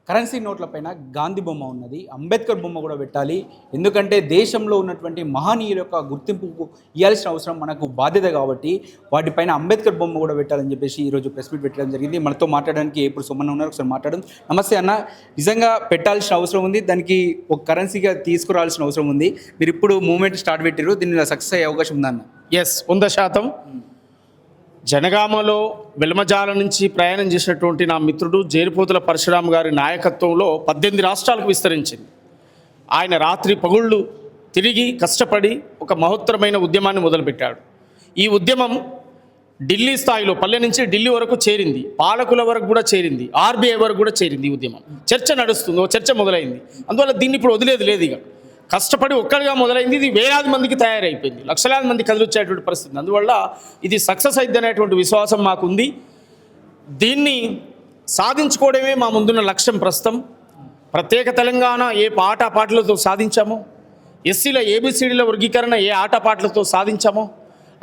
Currency నోట్లపైన Gandhi బొమ్మ ఉన్నది, అంబేద్కర్ బొమ్మ కూడా పెట్టాలి. ఎందుకంటే దేశంలో ఉన్నటువంటి మహనీయుల యొక్క గుర్తింపుకు ఇవ్వాల్సిన అవసరం మనకు బాధ్యత కాబట్టి వాటిపైన అంబేద్కర్ బొమ్మ కూడా పెట్టాలని చెప్పేసి ఈరోజు ప్రెస్ మీట్ పెట్టడం జరిగింది. మనతో మాట్లాడడానికి ఇప్పుడు సుమన్ ఉన్నారు, ఒకసారి మాట్లాడడం. నమస్తే అన్న, నిజంగా పెట్టాల్సిన అవసరం ఉంది, దానికి ఒక కరెన్సీగా తీసుకురావాల్సిన అవసరం ఉంది. మీరు ఇప్పుడు మూవ్మెంట్ స్టార్ట్ పెట్టారు, దీనిలో సక్సెస్ అయ్యే అవకాశం ఉందన్న? ఎస్, 100%. జనగామలో వెల్మజాల నుంచి ప్రయాణం చేసినటువంటి నా మిత్రుడు జేరిపోతుల పరశురామ్ గారి నాయకత్వంలో 18 రాష్ట్రాలకు విస్తరించింది. ఆయన రాత్రి పగుళ్ళు తిరిగి కష్టపడి ఒక మహోత్తరమైన ఉద్యమాన్ని మొదలుపెట్టాడు. ఈ ఉద్యమం ఢిల్లీ స్థాయిలో, పల్లె నుంచి ఢిల్లీ వరకు చేరింది, పాలకుల వరకు కూడా చేరింది, ఆర్బీఐ వరకు కూడా చేరింది. ఈ ఉద్యమం చర్చ నడుస్తుంది, ఓ చర్చ మొదలైంది. అందువల్ల దీన్ని ఇప్పుడు వదిలేదు లేదు. ఇక కష్టపడి ఒక్కడిగా మొదలైంది, ఇది వేలాది మందికి తయారైపోయింది, లక్షలాది మంది కదిలిచ్చేటువంటి పరిస్థితి. అందువల్ల ఇది సక్సెస్ అయింది అనేటువంటి విశ్వాసం మాకుంది. దీన్ని సాధించుకోవడమే మా ముందున్న లక్ష్యం. ప్రస్తుతం ప్రత్యేక తెలంగాణ ఏ ఆటపాటలతో సాధించామో, ఎస్సీల ఏబిసిడీల వర్గీకరణ ఏ ఆటపాటలతో సాధించామో,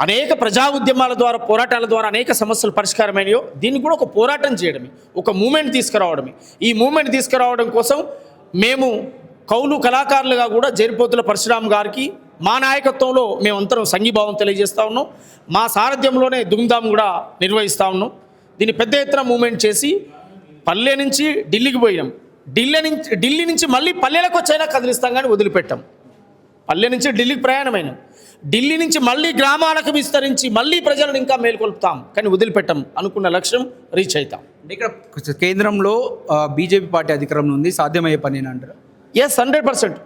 అనేక ప్రజా ఉద్యమాల ద్వారా, పోరాటాల ద్వారా అనేక సమస్యలు పరిష్కారమైనయో, దీన్ని కూడా ఒక పోరాటం చేయడమే, ఒక మూమెంట్ తీసుకురావడమే. ఈ మూమెంట్ తీసుకురావడం కోసం మేము కౌలు కళాకారులుగా కూడా జేరిపోతుల పరశురామ్ గారికి మా నాయకత్వంలో మేమంతరం సంఘీభావం తెలియజేస్తూ ఉన్నాం. మా సారథ్యంలోనే దుమ్దాం కూడా నిర్వహిస్తూ ఉన్నాం. దీన్ని పెద్ద ఎత్తున మూమెంట్ చేసి పల్లె నుంచి ఢిల్లీకి పోయినాం. ఢిల్లీ నుంచి మళ్ళీ పల్లెలకు వచ్చైనా కదిలిస్తాం, కానీ వదిలిపెట్టాం. పల్లె నుంచి ఢిల్లీకి ప్రయాణమైనాం, ఢిల్లీ నుంచి మళ్ళీ గ్రామాలకు విస్తరించి మళ్ళీ ప్రజలను ఇంకా మేల్కొల్పుతాం, కానీ వదిలిపెట్టాం. అనుకున్న లక్ష్యం రీచ్ అవుతాం. ఇక్కడ కేంద్రంలో బీజేపీ పార్టీ అధికారంలో ఉంది, సాధ్యమయ్యే పని అంటారు? ఎస్, 100%.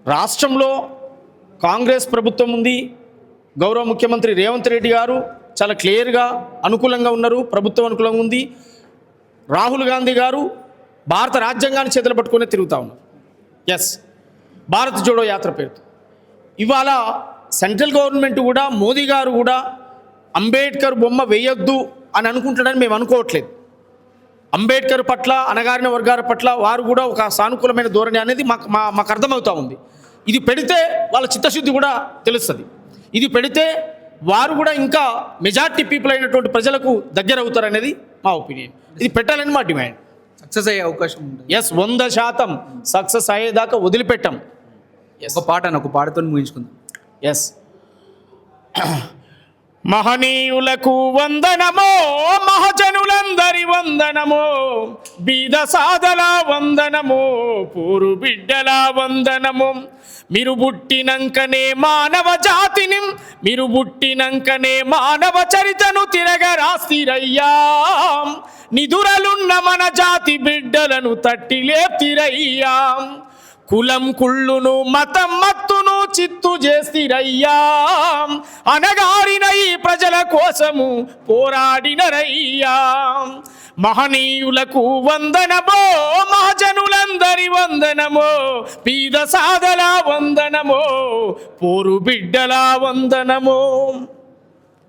రాష్ట్రంలో కాంగ్రెస్ ప్రభుత్వం ఉంది. గౌరవ ముఖ్యమంత్రి రేవంత్ రెడ్డి గారు చాలా క్లియర్గా అనుకూలంగా ఉన్నారు, ప్రభుత్వం అనుకూలంగా ఉంది. రాహుల్ గాంధీ గారు భారత రాజ్యాంగాన్ని చేతులు పట్టుకునే తిరుగుతూ ఉన్నారు. ఎస్, భారత్ జోడో యాత్ర పేరుతో ఇవాళ సెంట్రల్ గవర్నమెంట్ కూడా, మోదీ గారు కూడా అంబేద్కర్ బొమ్మ వేయొద్దు అని అనుకుంటాడని మేము అనుకోవట్లేదు. అంబేద్కర్ పట్ల, అణగారిన వర్గాల పట్ల వారు కూడా ఒక సానుకూలమైన ధోరణి అనేది మాకు అర్థమవుతూ ఉంది. ఇది పెడితే వాళ్ళ చిత్తశుద్ధి కూడా తెలుస్తుంది. ఇది పెడితే వారు కూడా ఇంకా మెజార్టీ పీపుల్ అయినటువంటి ప్రజలకు దగ్గర అవుతారనేది మా ఒపీనియన్. ఇది పెట్టాలని మా డిమాండ్. సక్సెస్ అయ్యే అవకాశం ఉంది. ఎస్, 100% సక్సెస్ అయ్యేదాకా వదిలిపెట్టాం. ఒక పాటతో ముగించుకుందాం. ఎస్. మహనీయులకు వందనమో, మహజనులందరి వందనమో, బీద సాదల వందనమో, పూరు బిడ్డల వందనమో. మీరు పుట్టినంకనే మానవ జాతిని, మీరు పుట్టినంకనే మానవ చరితను తిరగరాస్తిరయ్యా. నిదురలున్న మన జాతి బిడ్డలను తట్టి లేప్తిరయ్యా. కులం కుళ్ళును, మతం మత్తును చిత్తు చేసిరయ్యా. అనగారిన ఈ ప్రజల కోసము పోరాడినరయ్యా. మహనీయులకు వందనమో, మహజనులందరి వందనమో, పీద సాదల వందనమో, పోరు బిడ్డల వందనమో.